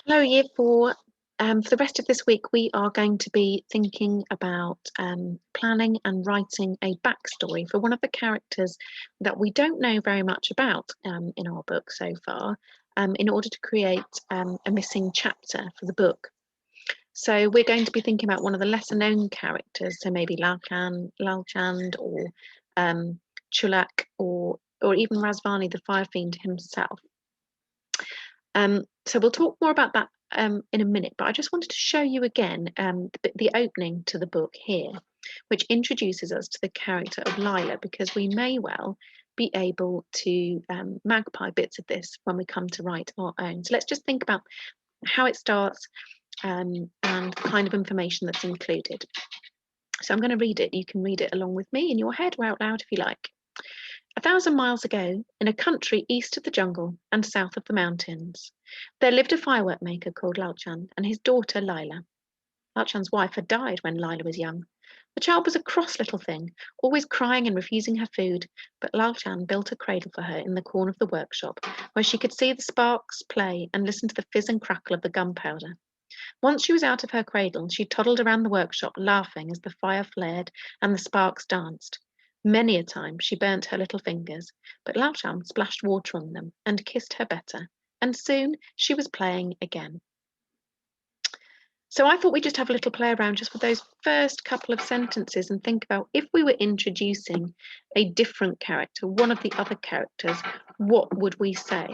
Hello, Year 4. For the rest of this week, we are going to be thinking about planning and writing a backstory for one of the characters that we don't know very much about in our book so far, in order to create a missing chapter for the book. So we're going to be thinking about one of the lesser known characters, so maybe Lalchand or Chulak or even Razvani, the fire fiend himself. So we'll talk more about that in a minute, but I just wanted to show you again the opening to the book here, which introduces us to the character of Lila, because we may well be able to magpie bits of this when we come to write our own. So let's just think about how it starts and the kind of information that's included. So I'm going to read it. You can read it along with me in your head or out loud if you like. 1,000 miles ago, in a country east of the jungle and south of the mountains, there lived a firework maker called Lalchand and his daughter Lila. Lalchand's wife had died when Lila was young. The child was a cross little thing, always crying and refusing her food, but Lalchand built a cradle for her in the corner of the workshop, where she could see the sparks play and listen to the fizz and crackle of the gunpowder. Once she was out of her cradle, she toddled around the workshop, laughing as the fire flared and the sparks danced. Many a time she burnt her little fingers, but Lalchand splashed water on them and kissed her better, and soon she was playing again. So I thought we'd just have a little play around just with those first couple of sentences and think about, if we were introducing a different character, one of the other characters, what would we say?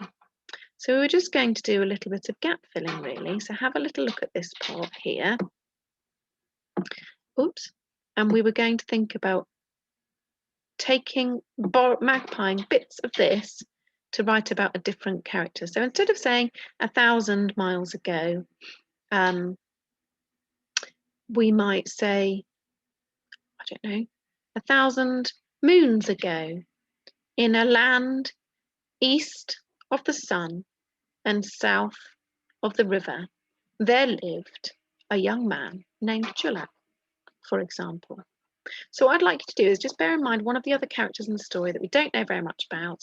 So we're just going to do a little bit of gap filling, really. So have a little look at this part here. Oops. And we were going to think about magpieing bits of this to write about a different character. So instead of saying 1,000 miles ago, we might say, I don't know, 1,000 moons ago, in a land east of the sun and south of the river, there lived a young man named Chulak, for example. So what I'd like you to do is just bear in mind one of the other characters in the story that we don't know very much about,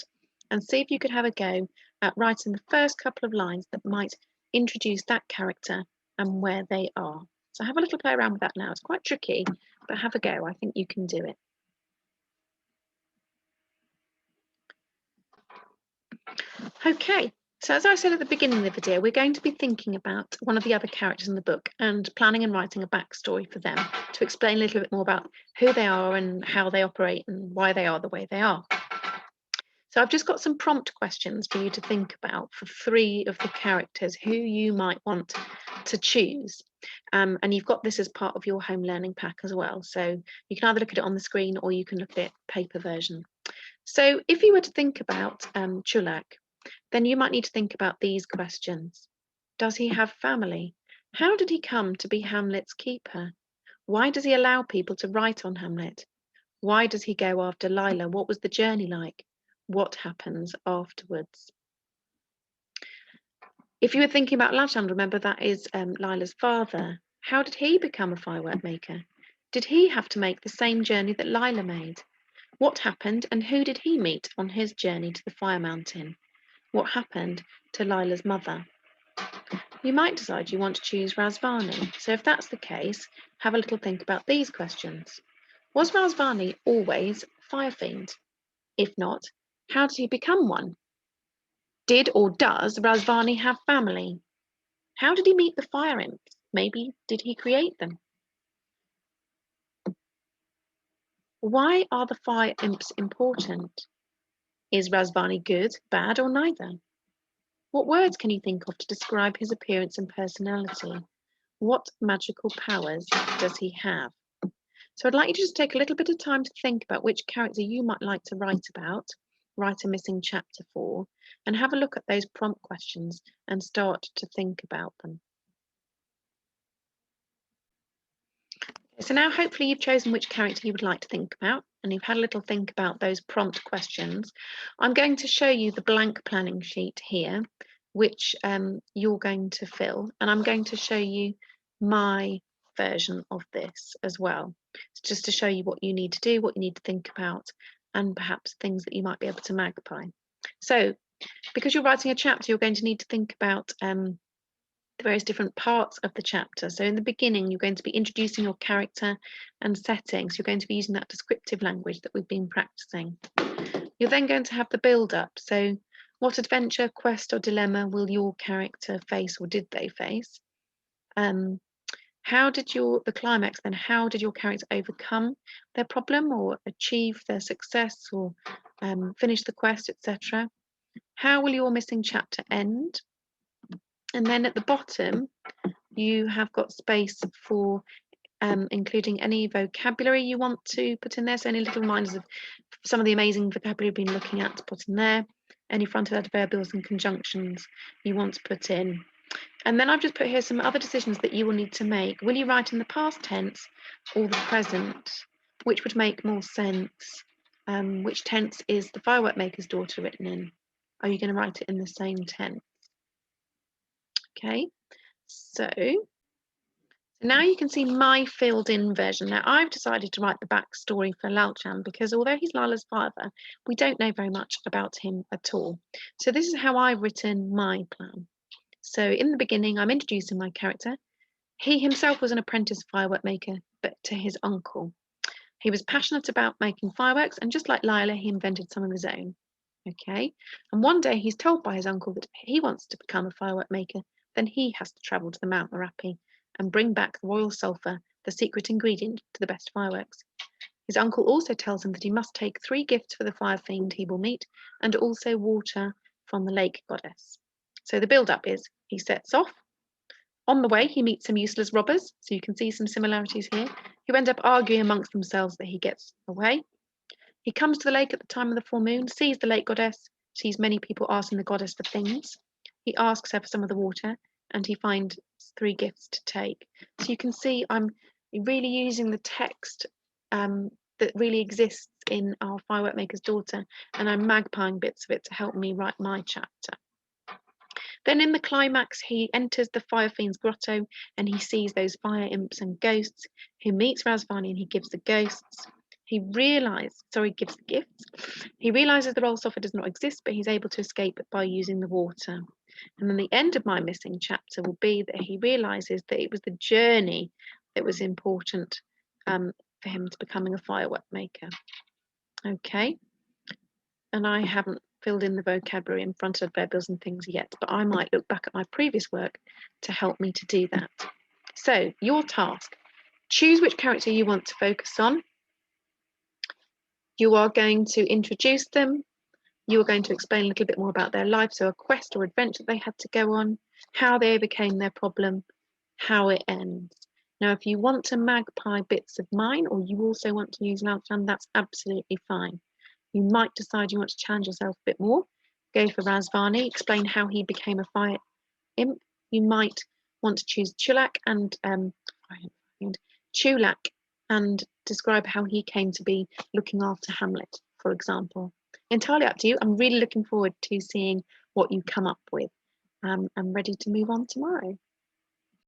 and see if you could have a go at writing the first couple of lines that might introduce that character and where they are. So have a little play around with that now. It's quite tricky, but have a go. I think you can do it. Okay, so as I said at the beginning of the video, we're going to be thinking about one of the other characters in the book and planning and writing a backstory for them to explain a little bit more about who they are and how they operate and why they are the way they are. So I've just got some prompt questions for you to think about for 3 of the characters who you might want to choose. And you've got this as part of your home learning pack as well. So you can either look at it on the screen or you can look at it paper version. So if you were to think about Chulak, then you might need to think about these questions. Does he have family? How did he come to be Hamlet's keeper? Why does he allow people to write on Hamlet? Why does he go after Lila? What was the journey like? What happens afterwards? If you were thinking about Lalchand, remember that is Lila's father. How did he become a firework maker? Did he have to make the same journey that Lila made? What happened and who did he meet on his journey to the fire mountain? What happened to Lila's mother? You might decide you want to choose Razvani. So if that's the case, have a little think about these questions. Was Razvani always fire fiend? If not, how did he become one? Did or does Razvani have family? How did he meet the fire imps? Maybe did he create them? Why are the fire imps important? Is Razvani good, bad, or neither? What words can you think of to describe his appearance and personality? What magical powers does he have? So I'd like you to just take a little bit of time to think about which character you might like to write about, write a missing chapter for, and have a look at those prompt questions and start to think about them. So now hopefully you've chosen which character you would like to think about, and you've had a little think about those prompt questions. I'm going to show you the blank planning sheet here, which you're going to fill, and I'm going to show you my version of this as well, just to show you what you need to do, what you need to think about, and perhaps things that you might be able to magpie. So because you're writing a chapter, you're going to need to think about the various different parts of the chapter. So in the beginning, you're going to be introducing your character and settings. You're going to be using that descriptive language that we've been practicing. You're then going to have the build-up. So what adventure, quest or dilemma will your character face, or did they face? How did the climax then, how did your character overcome their problem or achieve their success or finish the quest, etc.? How will your missing chapter end? And then at the bottom, you have got space for including any vocabulary you want to put in there. So any little reminders of some of the amazing vocabulary you've been looking at to put in there. Any frontal adverbials and conjunctions you want to put in. And then I've just put here some other decisions that you will need to make. Will you write in the past tense or the present? Which would make more sense? Which tense is the firework maker's daughter written in? Are you going to write it in the same tense? Okay, so now you can see my filled in version. Now I've decided to write the backstory for Lalchan because although he's Lila's father, we don't know very much about him at all. So this is how I've written my plan. So in the beginning, I'm introducing my character. He himself was an apprentice firework maker, but to his uncle. He was passionate about making fireworks, and just like Lila, he invented some of his own. Okay, and one day he's told by his uncle that if he wants to become a firework maker, then he has to travel to the Mount Merapi and bring back the royal sulphur, the secret ingredient to the best fireworks. His uncle also tells him that he must take 3 gifts for the fire fiend he will meet, and also water from the lake goddess. So the build-up is he sets off. On the way, he meets some useless robbers, so you can see some similarities here, who end up arguing amongst themselves that he gets away. He comes to the lake at the time of the full moon, sees the lake goddess, sees many people asking the goddess for things. He asks her for some of the water, and he finds 3 gifts to take. So you can see I'm really using the text that really exists in our Firework Maker's Daughter, and I'm magpieing bits of it to help me write my chapter. Then in the climax, he enters the Fire Fiend's grotto and he sees those fire imps and ghosts. He meets Razvani and he gives the ghosts. He gives the gifts. He realizes the roll sulphur does not exist, but he's able to escape by using the water. And then the end of my missing chapter will be that he realizes that it was the journey that was important for him to becoming a firework maker. Okay, and I haven't filled in the vocabulary and frontal adverbials and things yet, but I might look back at my previous work to help me to do that. So your task, choose which character you want to focus on. You are going to introduce them. You are going to explain a little bit more about their life, so a quest or adventure they had to go on, how they overcame their problem, how it ends. Now, if you want to magpie bits of mine, or you also want to use Lalchan, that's absolutely fine. You might decide you want to challenge yourself a bit more. Go for Razvani, explain how he became a fire imp. You might want to choose Chulak and describe how he came to be looking after Hamlet, for example. Entirely up to you. I'm really looking forward to seeing what you come up with. I'm ready to move on tomorrow.